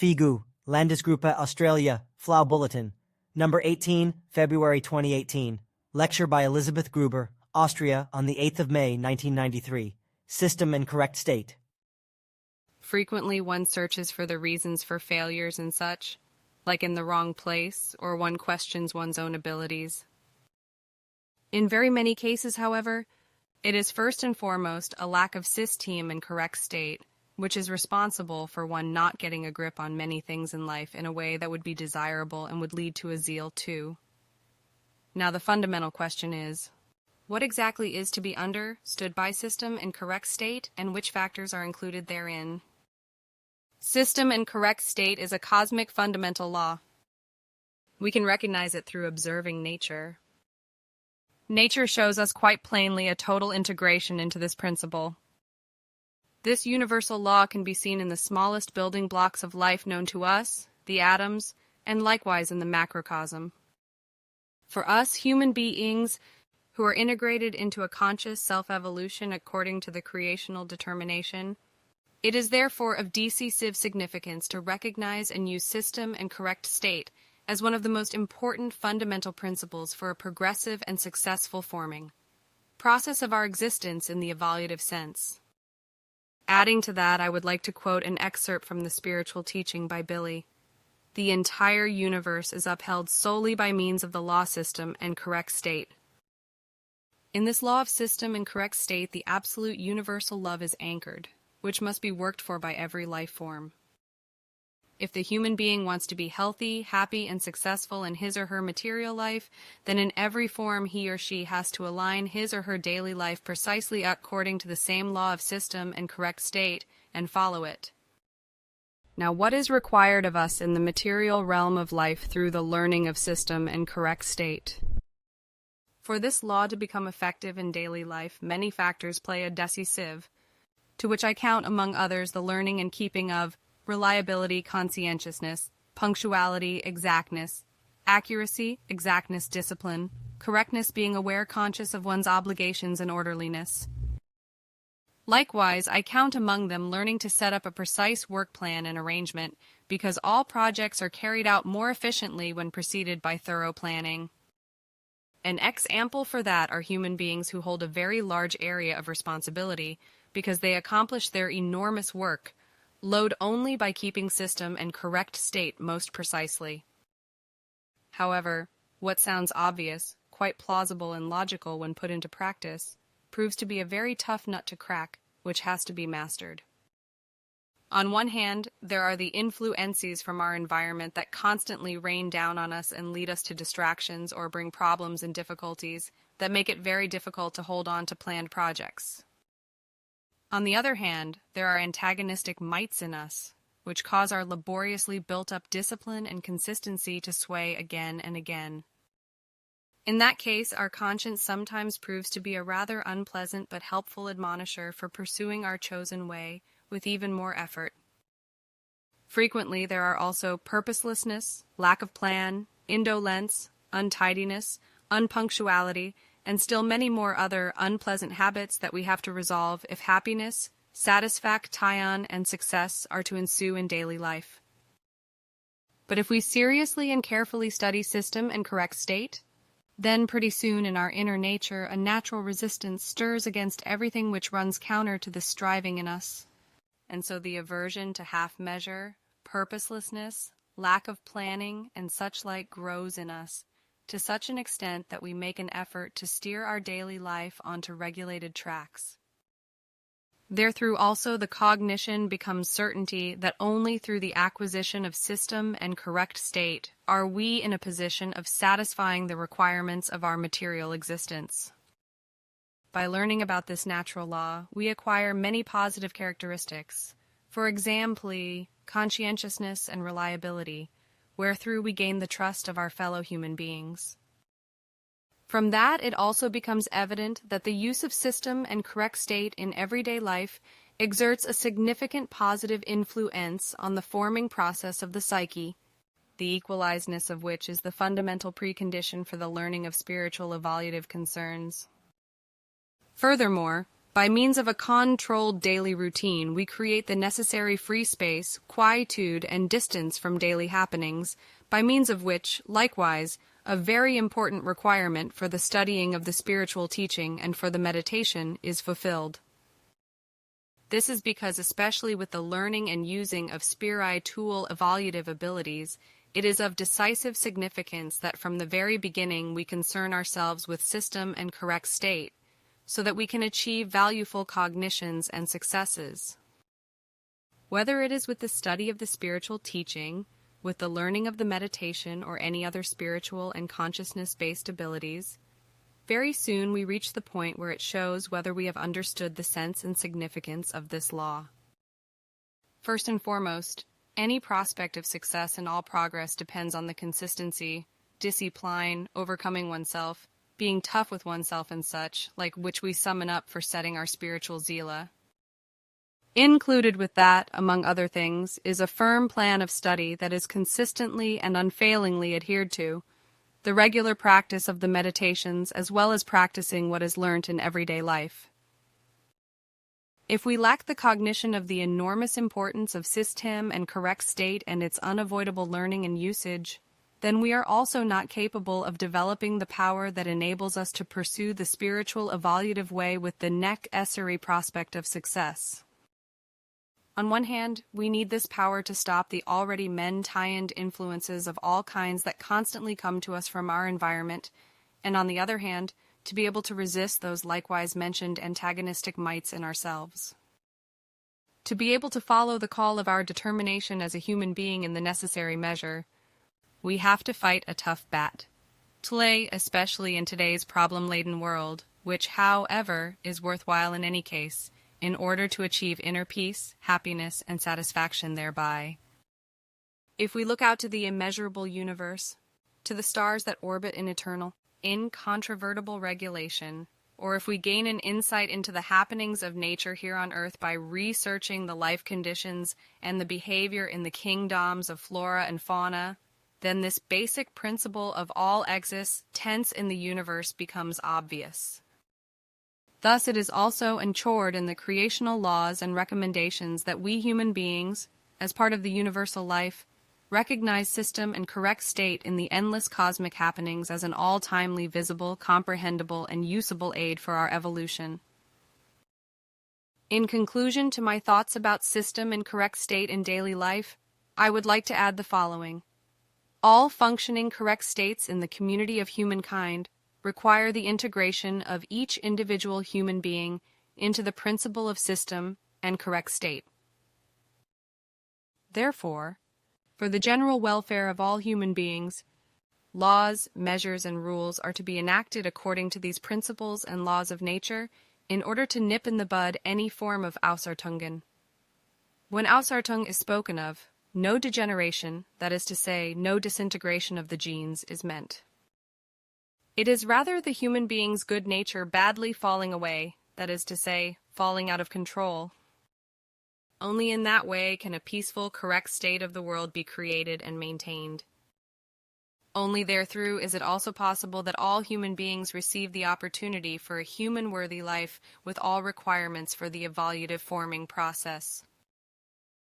FIGU, Landesgruppe Australia, FLAU Bulletin, number 18, February 2018. Lecture by Elizabeth Gruber, Austria, on the 8th of May, 1993. System and correct state. Frequently one searches for the reasons for failures and such, like in the wrong place, or one questions one's own abilities. In very many cases, however, it is first and foremost a lack of system and correct state, which is responsible for one not getting a grip on many things in life in a way that would be desirable and would lead to a zeal too. Now the fundamental question is, what exactly is to be understood by system and correct state, and which factors are included therein? System and correct state is a cosmic fundamental law. We can recognize it through observing nature. Nature shows us quite plainly a total integration into this principle. This universal law can be seen in the smallest building blocks of life known to us, the atoms, and likewise in the macrocosm. For us human beings, who are integrated into a conscious self-evolution according to the creational determination, it is therefore of decisive significance to recognize and use system and correct state as one of the most important fundamental principles for a progressive and successful forming process of our existence in the evolutive sense. Adding to that, I would like to quote an excerpt from the spiritual teaching by Billy. The entire universe is upheld solely by means of the law system and correct state. In this law of system and correct state, the absolute universal love is anchored, which must be worked for by every life form. If the human being wants to be healthy, happy, and successful in his or her material life, then in every form he or she has to align his or her daily life precisely according to the same law of system and correct state, and follow it. Now, what is required of us in the material realm of life through the learning of system and correct state? For this law to become effective in daily life, many factors play a decisive, to which I count among others the learning and keeping of reliability, conscientiousness, punctuality, exactness, accuracy, exactness, discipline, correctness, being aware, conscious of one's obligations, and orderliness. Likewise, I count among them learning to set up a precise work plan and arrangement, because all projects are carried out more efficiently when preceded by thorough planning. An example for that are human beings who hold a very large area of responsibility, because they accomplish their enormous work, load only by keeping system and correct state most precisely. However, what sounds obvious, quite plausible and logical when put into practice, proves to be a very tough nut to crack, which has to be mastered. On one hand, there are the influences from our environment that constantly rain down on us and lead us to distractions or bring problems and difficulties that make it very difficult to hold on to planned projects. On the other hand, there are antagonistic mites in us, which cause our laboriously built-up discipline and consistency to sway again and again. In that case, our conscience sometimes proves to be a rather unpleasant but helpful admonisher for pursuing our chosen way with even more effort. Frequently, there are also purposelessness, lack of plan, indolence, untidiness, unpunctuality, and still many more other unpleasant habits that we have to resolve if happiness, satisfaction, and success are to ensue in daily life. But if we seriously and carefully study system and correct state, then pretty soon in our inner nature a natural resistance stirs against everything which runs counter to this striving in us. And so the aversion to half measure, purposelessness, lack of planning, and such like grows in us, to such an extent that we make an effort to steer our daily life onto regulated tracks. Therethrough also the cognition becomes certainty that only through the acquisition of system and correct state are we in a position of satisfying the requirements of our material existence. By learning about this natural law, we acquire many positive characteristics, for example, conscientiousness and reliability, wherethrough we gain the trust of our fellow human beings. From that, it also becomes evident that the use of system and correct state in everyday life exerts a significant positive influence on the forming process of the psyche, the equalizedness of which is the fundamental precondition for the learning of spiritual evolutive concerns. Furthermore, By means of a controlled daily routine, we create the necessary free space, quietude, and distance from daily happenings, by means of which, likewise, a very important requirement for the studying of the spiritual teaching and for the meditation is fulfilled. This is because, especially with the learning and using of spiritual evolutive abilities, it is of decisive significance that from the very beginning we concern ourselves with system and correct state, so that we can achieve valuable cognitions and successes. Whether it is with the study of the spiritual teaching, with the learning of the meditation, or any other spiritual and consciousness-based abilities, very soon we reach the point where it shows whether we have understood the sense and significance of this law. First and foremost, any prospect of success in all progress depends on the consistency, discipline, overcoming oneself, being tough with oneself and such, like which we summon up for setting our spiritual Ziel. Included with that, among other things, is a firm plan of study that is consistently and unfailingly adhered to, the regular practice of the meditations as well as practicing what is learnt in everyday life. If we lack the cognition of the enormous importance of system and correct state and its unavoidable learning and usage, then we are also not capable of developing the power that enables us to pursue the spiritual evolutive way with the necessary prospect of success. On one hand, we need this power to stop the already maintained influences of all kinds that constantly come to us from our environment, and on the other hand, to be able to resist those likewise mentioned antagonistic mights in ourselves. To be able to follow the call of our determination as a human being in the necessary measure, we have to fight a tough bat. Play, especially in today's problem-laden world, which, however, is worthwhile in any case, in order to achieve inner peace, happiness, and satisfaction thereby. If we look out to the immeasurable universe, to the stars that orbit in eternal, incontrovertible regulation, or if we gain an insight into the happenings of nature here on Earth by researching the life conditions and the behavior in the kingdoms of flora and fauna, then this basic principle of all existence in the universe becomes obvious. Thus it is also enshrined in the creational laws and recommendations that we human beings, as part of the universal life, recognize system and correct state in the endless cosmic happenings as an all-timely visible, comprehensible, and usable aid for our evolution. In conclusion to my thoughts about system and correct state in daily life, I would like to add the following. All functioning correct states in the community of humankind require the integration of each individual human being into the principle of system and correct state. Therefore, for the general welfare of all human beings, laws, measures, and rules are to be enacted according to these principles and laws of nature in order to nip in the bud any form of Ausartungen. When Ausartung is spoken of, no degeneration, that is to say, no disintegration of the genes, is meant. It is rather the human being's good nature badly falling away, that is to say, falling out of control. Only in that way can a peaceful, correct state of the world be created and maintained. Only therethrough is it also possible that all human beings receive the opportunity for a human-worthy life with all requirements for the evolutive forming process.